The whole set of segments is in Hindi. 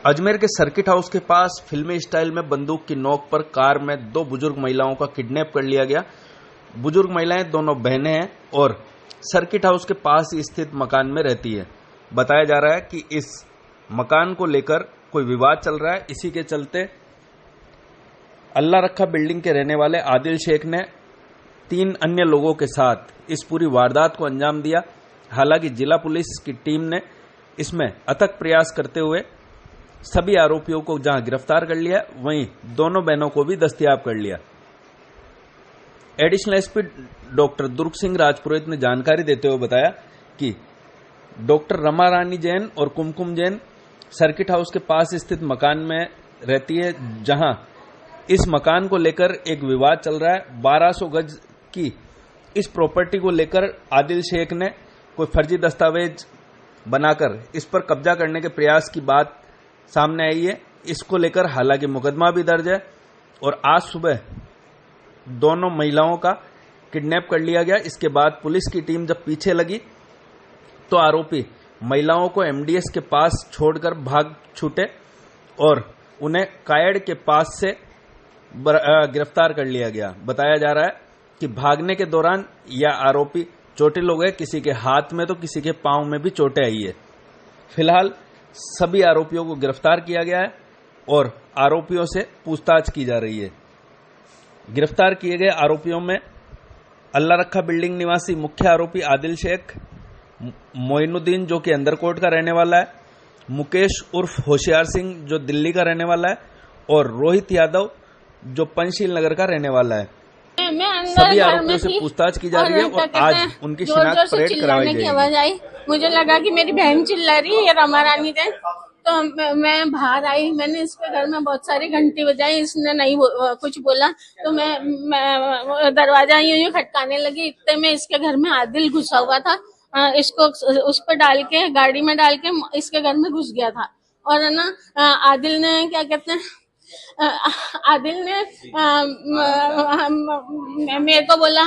अजमेर के सर्किट हाउस के पास फिल्मी स्टाइल में बंदूक की नोक पर कार में दो बुजुर्ग महिलाओं का किडनैप कर लिया गया। बुजुर्ग महिलाएं दोनों बहनें हैं और सर्किट हाउस के पास ही स्थित मकान में रहती है। बताया जा रहा है कि इस मकान को लेकर कोई विवाद चल रहा है। इसी के चलते अल्लाह रखा बिल्डिंग के रहने वाले आदिल शेख ने 3 अन्य लोगों के साथ इस पूरी वारदात को अंजाम दिया। हालांकि जिला पुलिस की टीम ने इसमें अथक प्रयास करते हुए सभी आरोपियों को जहां गिरफ्तार कर लिया, वहीं दोनों बहनों को भी दस्तयाब कर लिया। एडिशनल एसपी डॉक्टर दुर्ग सिंह राजपुरोहित ने जानकारी देते हुए बताया कि डॉक्टर रमा रानी जैन और कुमकुम जैन सर्किट हाउस के पास स्थित मकान में रहती है, जहां इस मकान को लेकर एक विवाद चल रहा है। 1200 गज की इस प्रॉपर्टी को लेकर आदिल शेख ने कोई फर्जी दस्तावेज बनाकर इस पर कब्जा करने के प्रयास की बात सामने आई है। इसको लेकर हालांकि मुकदमा भी दर्ज है और आज सुबह दोनों महिलाओं का किडनैप कर लिया गया। इसके बाद पुलिस की टीम जब पीछे लगी तो आरोपी महिलाओं को एमडीएस के पास छोड़कर भाग छूटे और उन्हें कायड़ के पास से गिरफ्तार कर लिया गया। बताया जा रहा है कि भागने के दौरान यह आरोपी चोटिल हो गए। किसी के हाथ में तो किसी के पांव में भी चोटें आई है। फिलहाल सभी आरोपियों को गिरफ्तार किया गया है और आरोपियों से पूछताछ की जा रही है। गिरफ्तार किए गए आरोपियों में अल्लाह रखा बिल्डिंग निवासी मुख्य आरोपी आदिल शेख, मोइनुद्दीन जो कि अंदरकोट का रहने वाला है, मुकेश उर्फ होशियार सिंह जो दिल्ली का रहने वाला है और रोहित यादव जो पंचशील नगर का रहने वाला है। सभी आरोपियों से पूछताछ की जा रही है और आज उनकी शिनाख्त परेड करवाई जाएगी। आवाज आई, मुझे लगा कि मेरी बहन चिल्ला रही है, ये रमा रानी जैन। तो मैं बाहर आई, मैंने इसके घर में बहुत सारी घंटी बजाई, इसने नहीं कुछ बोला। तो मैं दरवाजा यूं खटकाने लगी, इतने में इसके घर में आदिल घुसा हुआ था। इसको उस पर डाल के, गाड़ी में डाल के इसके घर में घुस गया था। और है ना, आदिल ने क्या कहते हैं, आदिल ने मेरे को बोला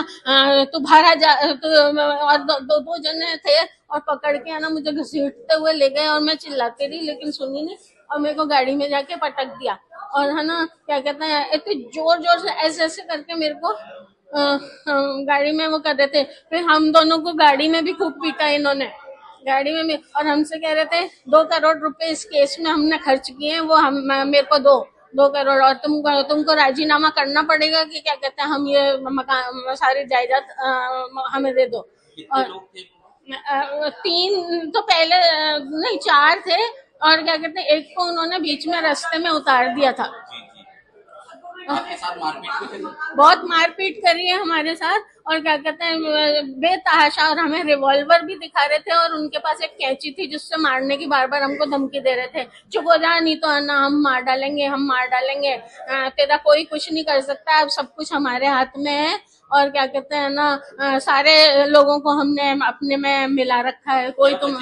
तू बाहर आ जा, और दो जने थे और पकड़ के है ना मुझे घसीटते हुए ले गए और मैं चिल्लाती रही लेकिन सुनी नहीं और मेरे को गाड़ी में जाके पटक दिया। और है ना क्या कहते हैं, इतने जोर जोर से ऐसे करके मेरे को गाड़ी में वो कर रहे थे। फिर हम दोनों को गाड़ी में भी खूब पीटा इन्होंने, गाड़ी में भी। और हमसे कह रहे थे 2 करोड़ रुपए इस केस में हमने खर्च किए हैं, वो हम मेरे को 2 करोड़ और तुमको राजीनामा करना पड़ेगा कि क्या कहते हैं, हम ये मकान सारी जायदाद हमें दे दो। और 3 तो पहले नहीं 4 थे और क्या कहते हैं, एक को उन्होंने बीच में रास्ते में उतार दिया था। बहुत मारपीट करी है हमारे साथ और क्या कहते हैं बेतहाशा, और हमें रिवॉल्वर भी दिखा रहे थे और उनके पास एक कैंची थी जिससे मारने की बार बार हमको धमकी दे रहे थे, चुप हो जा नहीं तो ना हम मार डालेंगे, तेरा कोई कुछ नहीं कर सकता, अब सब कुछ हमारे हाथ में है। और क्या कहते हैं ना, सारे लोगों को हमने अपने में मिला रखा है। कोई तुम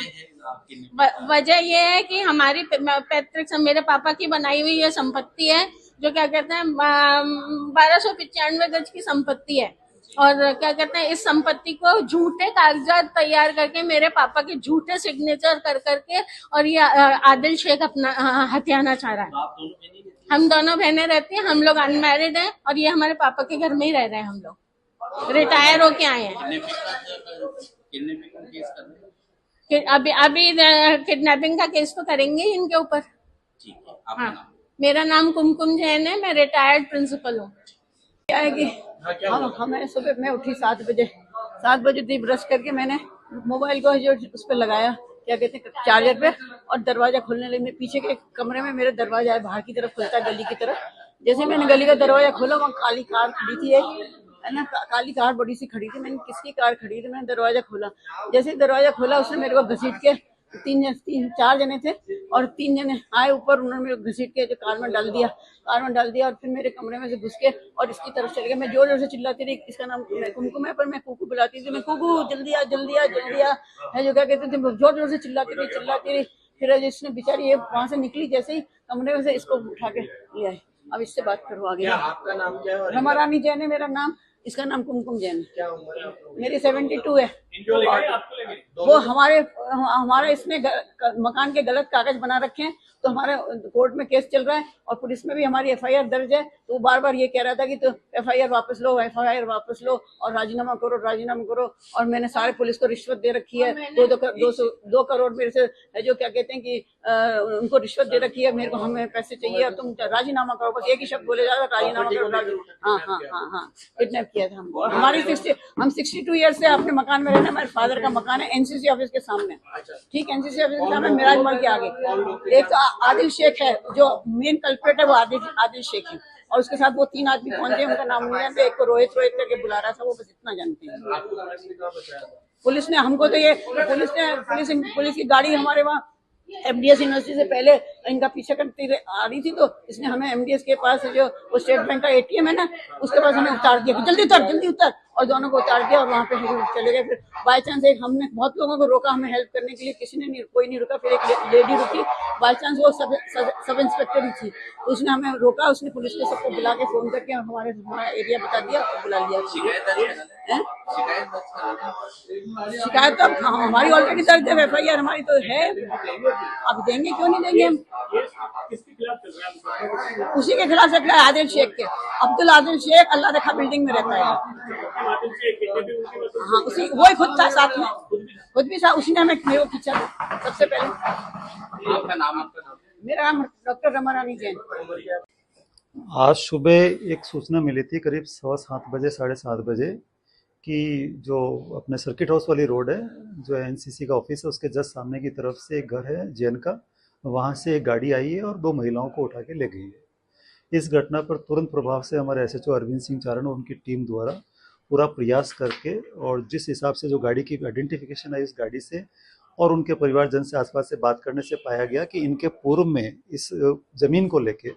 वजह ये है कि हमारी पैतृक मेरे पापा की बनाई हुई ये संपत्ति है जो क्या कहते हैं 1295 गज की संपत्ति है। और क्या कहते हैं, इस संपत्ति को झूठे कागजात तैयार करके मेरे पापा के झूठे सिग्नेचर कर करके और ये आदिल शेख अपना हथियाना चाह रहा है। हम दोनों बहनें रहती हैं, हम लोग अनमैरिड हैं और ये हमारे पापा के घर में ही रह रहे हैं। हम लोग रिटायर होके आए हैं। अभी किडनैपिंग का केस तो करेंगे इनके ऊपर। हाँ, मेरा नाम कुमकुम जैन है, मैं रिटायर्ड प्रिंसिपल हूँ। हमें सुबह मैं उठी 7 बजे दी, ब्रश करके मैंने मोबाइल को जो उस पर लगाया, क्या कहते हैं, चार्जर पे, और दरवाजा खोलने लगी। मैं पीछे के कमरे में मेरा दरवाजा है, बाहर की तरफ खुलता है गली की तरफ। जैसे मैंने गली का दरवाजा खोला, वहाँ काली कार खड़ी थी, है ना, काली कार बड़ी सी खड़ी थी। मैंने किसकी कार खड़ी थी, मैंने दरवाजा खोला। जैसे दरवाजा खोला उसने मेरे को घसीट के 4 जने थे और 3 जने आए ऊपर, उन्होंने मेरे को घसीट के जो कार में डाल दिया और फिर मेरे कमरे में से घुस के और इसकी तरफ चले गए। मैं जोर जोर से चिल्लाती रही, इसका नाम कुमकुम है पर मैं कुकू बुलाती थी, मैं कुकू जल्दी आ है जो क्या कहते थे, जोर जोर से चिल्लाती रही। फिर जिसने बेचारी ये वहां से निकली, जैसे ही कमरे में से इसको उठा के ले आए। अब इससे बात करो आगे। आपका नाम क्या है? रमा रानी जैन है मेरा नाम। इसका नाम कुमकुम जैन है। क्या उम्र है आपको? मेरी 72 है। इनको लेके आपको लेके वो हमारे इसने मकान के गलत कागज बना रखे हैं, तो हमारे कोर्ट में केस चल रहा है और पुलिस में भी हमारी FIR दर्ज है। तो वो बार बार ये कह रहा था कि तो FIR वापस लो, FIR वापस लो और राजीनामा करो, राजीनामा करो। और मैंने सारे पुलिस को रिश्वत दे रखी है, 2 करोड़ मेरे से जो क्या कहते हैं कि उनको रिश्वत दे रखी है, मेरे को हमें पैसे चाहिए और तुम राजीनामा करो। बस एक ही शब्द बोले जा रहा, राजीनामा करो। हाँ, किडनैप किया था हमको। हमारी 62 ईयर से अपने मकान में रहना। मेरे फादर का मकान है NCC ऑफिस के सामने, ठीक, NCC ऑफिस के सामने मिराज मॉल के आगे। एक तो आदिल शेख है जो मेन कल्प्रेट है, वो आदिल शेख है और उसके साथ वो 3 आदमी कौन थे उनका नाम नहीं जानते। एक को रोहित करके बुला रहा था, वो बस इतना जानते हैं। पुलिस ने हमको तो ये पुलिस की गाड़ी हमारे वहाँ MDS यूनिवर्सिटी से पहले इनका पीछे करती आ रही थी, तो इसने हमें MDS के पास जो वो स्टेट बैंक का ATM है ना, उसके पास हमें उतार दिया कि जल्दी उतर, और दोनों को उतार दिया और वहाँ पे चले गए। फिर बाय चांस एक हमने बहुत लोगों को रोका हमें हेल्प करने के लिए, कोई नहीं रुका। फिर एक लेडी रुकी, बाय चांस वो सब इंस्पेक्टर ही थी, तो उसने हमें रोका। उसने पुलिस के सबको बुला के फोन करके हमारा एरिया बता दिया और बुला लिया। शिकायत तो हमारी ऑलरेडी दर्ज है, FIR हमारी तो है, अब देंगे क्यों नहीं देंगे हम। उसी के खिलाफ चल रहा है, आदिल शेख के, अब्दुल आदिल शेख, अल्लाह रखा बिल्डिंग में रहता है। हाँ, उसी वही खुद था साथ में, खुद भी साथ, उसी ने हमें मेरे को खींचा था सबसे पहले। आपका नाम? मेरा नाम डॉक्टर रमा रानी जैन। आज सुबह एक सूचना मिली थी करीब 7:15 बजे, 7:30 बजे कि जो अपने सर्किट हाउस वाली रोड है, जो NCC का ऑफिस है, उसके जस्ट सामने की तरफ से एक घर है जैन का, वहाँ से एक गाड़ी आई है और 2 महिलाओं को उठा के ले गई है। इस घटना पर तुरंत प्रभाव से हमारे SHO अरविंद सिंह चारण और उनकी टीम द्वारा पूरा प्रयास करके, और जिस हिसाब से जो गाड़ी की आइडेंटिफिकेशन है इस गाड़ी से और उनके परिवारजन से आसपास से बात करने से पाया गया कि इनके पूर्व में इस ज़मीन को लेके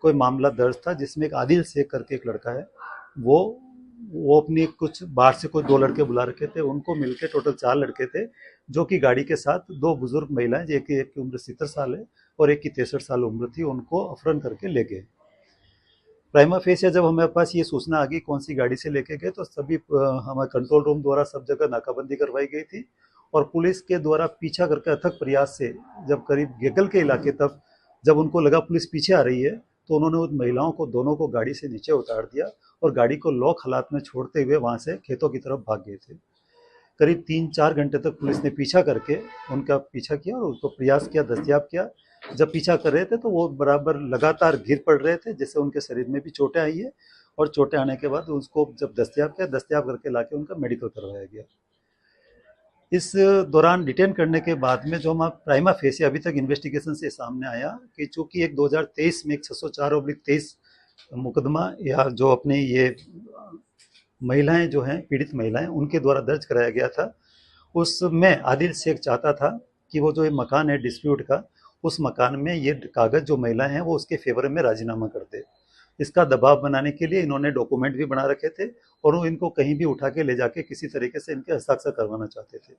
कोई मामला दर्ज था, जिसमें एक आदिल शेख करके एक लड़का है, वो अपनी कुछ बाहर से कुछ 2 लड़के बुला रखे थे, उनको मिलके टोटल 4 लड़के थे, जो कि गाड़ी के साथ 2 बुजुर्ग महिलाएं, एक की उम्र 70 साल है और एक की 63 साल उम्र थी, उनको अपहरण करके ले गए। प्राइमा फेसिया जब हमारे पास ये सूचना आ गई कौन सी गाड़ी से लेके गए, तो सभी हमारे कंट्रोल रूम द्वारा सब जगह नाकाबंदी करवाई गई थी और पुलिस के द्वारा पीछा करके अथक प्रयास से जब करीब गेगल के इलाके तक जब उनको लगा पुलिस पीछे आ रही है, तो उन्होंने उन महिलाओं को दोनों को गाड़ी से नीचे उतार दिया और गाड़ी को लॉक हालात में छोड़ते हुए वहाँ से खेतों की तरफ भाग गए थे। करीब 3-4 घंटे तक पुलिस ने पीछा करके उनका पीछा किया और उसको प्रयास किया, दस्तयाब किया। जब पीछा कर रहे थे तो वो बराबर लगातार गिर पड़ रहे थे, जिससे उनके शरीर में भी चोटें आई है और चोटें आने के बाद उसको जब दस्तयाब करके लाके उनका मेडिकल करवाया गया। इस दौरान डिटेन करने के बाद में जो हम प्राइमा फेसिया अभी तक इन्वेस्टिगेशन से सामने आया कि चूँकि एक 2023 में एक 604/23 मुकदमा या जो अपने ये महिलाएं जो हैं पीड़ित महिलाएं उनके द्वारा दर्ज कराया गया था, उसमें आदिल शेख चाहता था कि वो जो ये मकान है डिस्प्यूट का, उस मकान में ये कागज़ जो महिलाएं हैं वो उसके फेवर में राजीनामा कर दे। इसका दबाव बनाने के लिए इन्होंने डॉक्यूमेंट भी बना रखे थे और वो इनको कहीं भी उठा के ले जाके किसी तरीके से इनके हस्ताक्षर करवाना चाहते थे।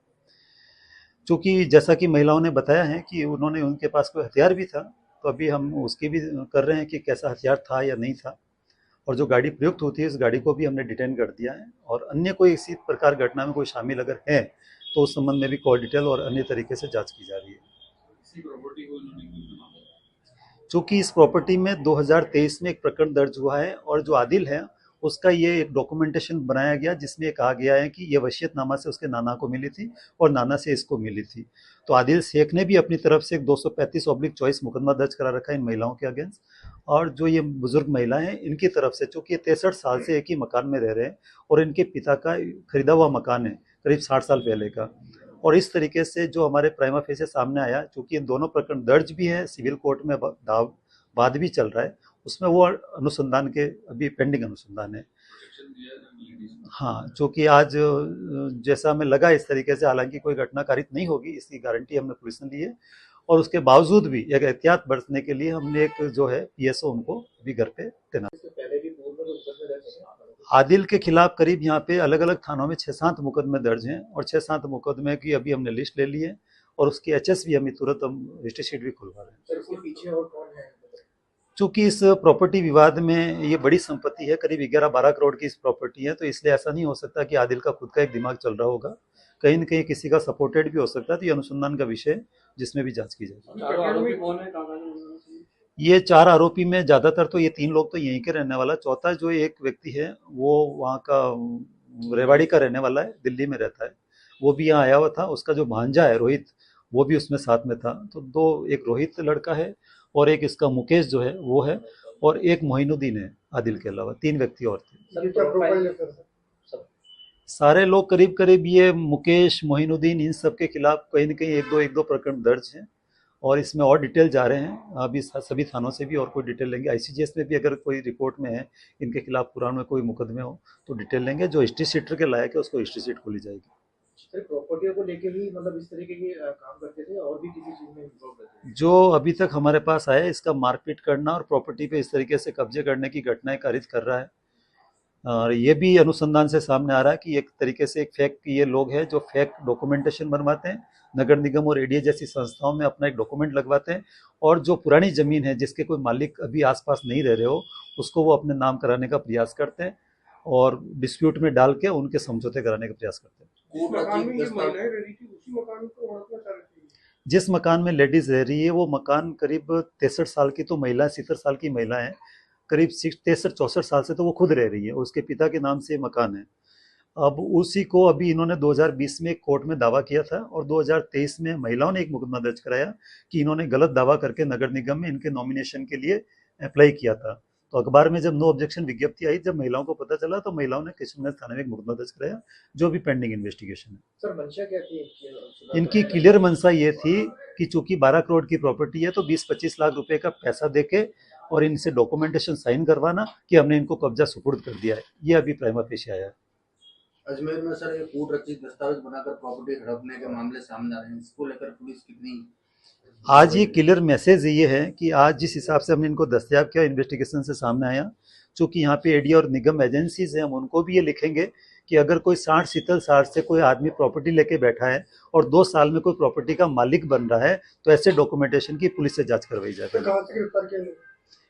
चूँकि जैसा कि महिलाओं ने बताया है कि उन्होंने उनके पास कोई हथियार भी था, तो अभी हम उसकी भी कर रहे हैं कि कैसा हथियार था या नहीं था, और जो गाड़ी प्रयुक्त होती है इस गाड़ी को भी हमने डिटेन कर दिया है और अन्य कोई इसी प्रकार घटना में कोई शामिल अगर है तो उस संबंध में भी कॉल डिटेल और अन्य तरीके से जाँच की जा रही है। चूँकि इस प्रॉपर्टी में 2023 में एक प्रकरण दर्ज हुआ है और जो आदिल है उसका ये डॉक्यूमेंटेशन बनाया गया जिसमें कहा गया है कि ये वसीयतनामा से उसके नाना को मिली थी और नाना से इसको मिली थी। तो आदिल शेख ने भी अपनी तरफ से एक 235/24 मुकदमा दर्ज करा रखा है इन महिलाओं के अगेंस्ट, और जो ये बुजुर्ग महिलाएं हैं इनकी तरफ से, चूँकि ये 63 साल से एक ही मकान में रह रहे हैं और इनके पिता का खरीदा हुआ मकान है करीब 60 साल पहले का, और इस तरीके से जो हमारे प्राइमा फेसिया सामने आया, चूँकि ये दोनों प्रकरण दर्ज भी है, सिविल कोर्ट में वाद भी चल रहा है, उसमें वो अनुसंधान के अभी पेंडिंग अनुसंधान है। हाँ, चूँकि आज जैसा हमें लगा इस तरीके से हालांकि कोई घटना कारित नहीं होगी इसकी गारंटी हमने पुलिस ने ली है, और उसके बावजूद भी एक एहतियात बरतने के लिए हमने एक जो है PSO उनको भी घर पे तैनात। आदिल के खिलाफ करीब यहाँ पे अलग अलग थानों में 6-7 मुकदमे दर्ज हैं और 6-7 मुकदमे की अभी हमने लिस्ट ले ली है और उसकी HS भी हमें तुरंत हम रजिस्टर शीट भी खुलवा रहे हैं। चूंकि इस प्रॉपर्टी विवाद में ये बड़ी संपत्ति है, करीब 11-12 करोड़ की इस प्रॉपर्टी है, तो इसलिए ऐसा नहीं हो सकता कि आदिल का खुद का एक दिमाग चल रहा होगा, कहीं न कहीं किसी का सपोर्टेड भी हो सकता है। तो ये अनुसंधान का विषय है जिसमें भी जांच की जाएगी। चारों आरोपी कौन है, कहाँ का? ये 4 आरोपी में ज्यादातर तो ये 3 लोग तो यहीं के रहने वाला, चौथा जो एक व्यक्ति है वो वहाँ का रेवाड़ी का रहने वाला है, दिल्ली में रहता है, वो भी यहाँ आया हुआ था। उसका जो भांजा है रोहित, वो भी उसमें साथ में था। तो एक रोहित लड़का है और एक इसका मुकेश जो है वो है, और एक मोइनुद्दीन है आदिल के अलावा, 3 व्यक्ति और थे। सारे लोग करीब करीब ये मुकेश, मोइनुद्दीन, इन सब के खिलाफ कहीं न कहीं एक दो प्रकरण दर्ज हैं, और इसमें और डिटेल जा रहे हैं। अभी सभी थानों से भी और कोई डिटेल लेंगे। आईसीजीएस में भी अगर कोई रिपोर्ट में है इनके खिलाफ पुराण में कोई मुकदमे हो तो डिटेल लेंगे। जो हिस्ट्री शीटर के लायक है उसको हिस्ट्री शीट खोली जाएगी। प्रॉपर्टियों को लेके ही मतलब इस तरीके के काम करते थे और भी किसी चीज में इन्वॉल्व रहते थे? जो अभी तक हमारे पास आया, इसका मारपीट करना और प्रॉपर्टी पे इस तरीके से कब्जे करने की घटनाएं कारित कर रहा है। और ये भी अनुसंधान से सामने आ रहा है कि एक तरीके से एक फेक ये लोग हैं जो फेक डॉक्यूमेंटेशन बनवाते हैं, नगर निगम और एडीए जैसी संस्थाओं में अपना एक डॉक्यूमेंट लगवाते हैं, और जो पुरानी जमीन है जिसके कोई मालिक अभी आसपास नहीं रह रहे हो उसको वो अपने नाम कराने का प्रयास करते हैं और डिस्प्यूट में डाल के उनके समझौते कराने का प्रयास करते हैं। जिस मकान में लेडीज रह रही है वो मकान करीब 63 साल की तो महिला, 70 साल की महिला है, करीब 63-64 साल से तो वो खुद रह रही है, उसके पिता के नाम से ये मकान है। अब उसी को अभी इन्होंने 2020 में एक कोर्ट में दावा किया था, और 2023 में महिलाओं ने एक मुकदमा दर्ज कराया कि इन्होंने गलत दावा करके नगर निगम में इनके नॉमिनेशन के लिए अप्लाई किया था। तो अखबार में जब नो ऑब्जेक्शन विज्ञप्ति आई, जब महिलाओं को पता चला, तो महिलाओं ने किशनगंज थाने में एक मुकदमा दर्ज कराया, जो भी पेंडिंग इन्वेस्टिगेशन है। सर मंशा क्या थी इनकी क्लियर मंशा ये थी कि चूंकि 12 करोड़ की प्रॉपर्टी है तो 20-25 लाख रुपए का पैसा देके और इनसे डॉक्यूमेंटेशन साइन करवाना कि हमने इनको कब्जा सुपुर्द कर दिया है, ये अभी प्राइमा फेशी आया है। अजमेर में सर एक कूट रचित दस्तावेज बनाकर प्रॉपर्टी हड़पने के मामले सामने आ रहे हैं, इसको लेकर पुलिस कितनी? आज ये क्लियर मैसेज ये है कि आज जिस हिसाब से हमने इनको दस्तयाब किया, इन्वेस्टिगेशन से सामने आया, चूंकि यहाँ पे एडी और निगम एजेंसीज हैं, हम उनको भी ये लिखेंगे कि अगर कोई 60 से कोई आदमी प्रॉपर्टी लेके बैठा है और 2 साल में कोई प्रॉपर्टी का मालिक बन रहा है तो ऐसे डॉक्यूमेंटेशन की पुलिस से जांच करवाई जाए।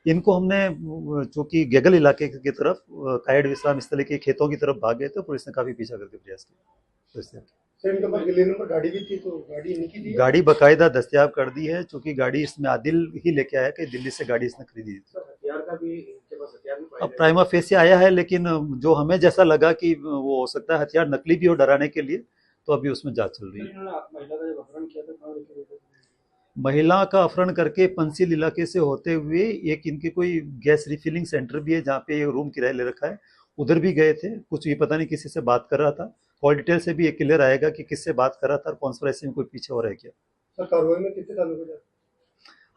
इनको हमने चूंकि गेगल इलाके की तरफ कायड विश्राम स्थल के खेतों की तरफ भाग गए थे, पुलिस ने काफी पीछा करके प्रयास किया। गाड़ी भी थी, तो गाड़ी इनकी थी? गाड़ी बकायदा दस्तयाब कर दी है, चूंकि गाड़ी इसमें आदिल ही लेके आया कि दिल्ली से गाड़ी इसने खरीदी थी। हथियार का भी इनके पास हथियार भी पाया अब प्राइमा फेसी आया है, लेकिन जो हमें जैसा लगा कि वो हो सकता है हथियार नकली भी हो डराने के लिए, तो अभी उसमें जांच चल रही है। महिला का जब अपहरण किया था, महिला का अपहरण करके पंसील इलाके से होते हुए एक इनके कोई गैस रिफिलिंग सेंटर भी है जहाँ पे रूम किराए ले रखा है, उधर भी गए थे। कुछ ये पता नहीं किसी से बात कर रहा था, कॉल डिटेल से भी ये क्लियर आएगा कि किससे बात कर रहा था और कॉन्स्पिरेसी में कोई पीछे हो रहा है क्या। सर कार्रवाई में कितने तालुक हो?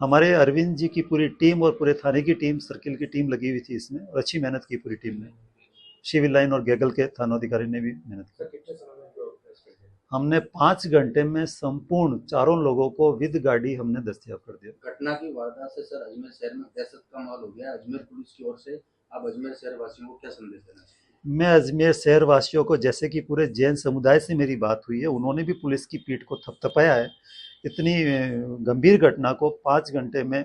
हमारे अरविंद जी की पूरी टीम और पूरे थाने की टीम, सर्किल की टीम लगी हुई थी इसमें, और अच्छी मेहनत की पूरी टीम ने। सिविल लाइन और गेगल के थानाधिकारी ने भी मेहनत की। हमने 5 घंटे में संपूर्ण 4 लोगों को विद गाड़ी हमने दस्तयाब कर दिया। घटना की वारदात से सर अजमेर शहर में दहशत का माहौल हो गया। अजमेर पुलिस की ओर से आप अजमेर शहर वासियों को क्या संदेश देना चाहिए? मैं अजमेर शहर वासियों को, जैसे कि पूरे जैन समुदाय से मेरी बात हुई है, उन्होंने भी पुलिस की पीठ को थपथपाया है। इतनी गंभीर घटना को 5 घंटे में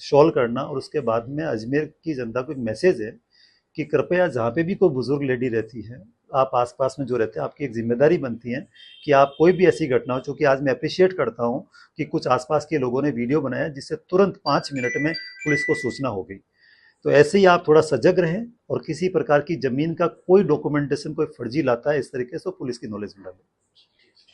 सॉल्व करना, और उसके बाद में अजमेर की जनता को एक मैसेज है कि कृपया जहाँ पे भी कोई बुजुर्ग लेडी रहती है, आप आसपास में जो रहते हैं, आपकी एक जिम्मेदारी बनती है कि आप कोई भी ऐसी घटना हो, चूँकि आज मैं अप्रिशिएट करता हूँ कि कुछ आसपास के लोगों ने वीडियो बनाया जिससे तुरंत 5 मिनट में पुलिस को सूचना हो गई। तो ऐसे ही आप थोड़ा सजग रहें, और किसी प्रकार की जमीन का कोई डॉक्यूमेंटेशन कोई फर्जी लाता है इस तरीके से, पुलिस की नॉलेज में डालें।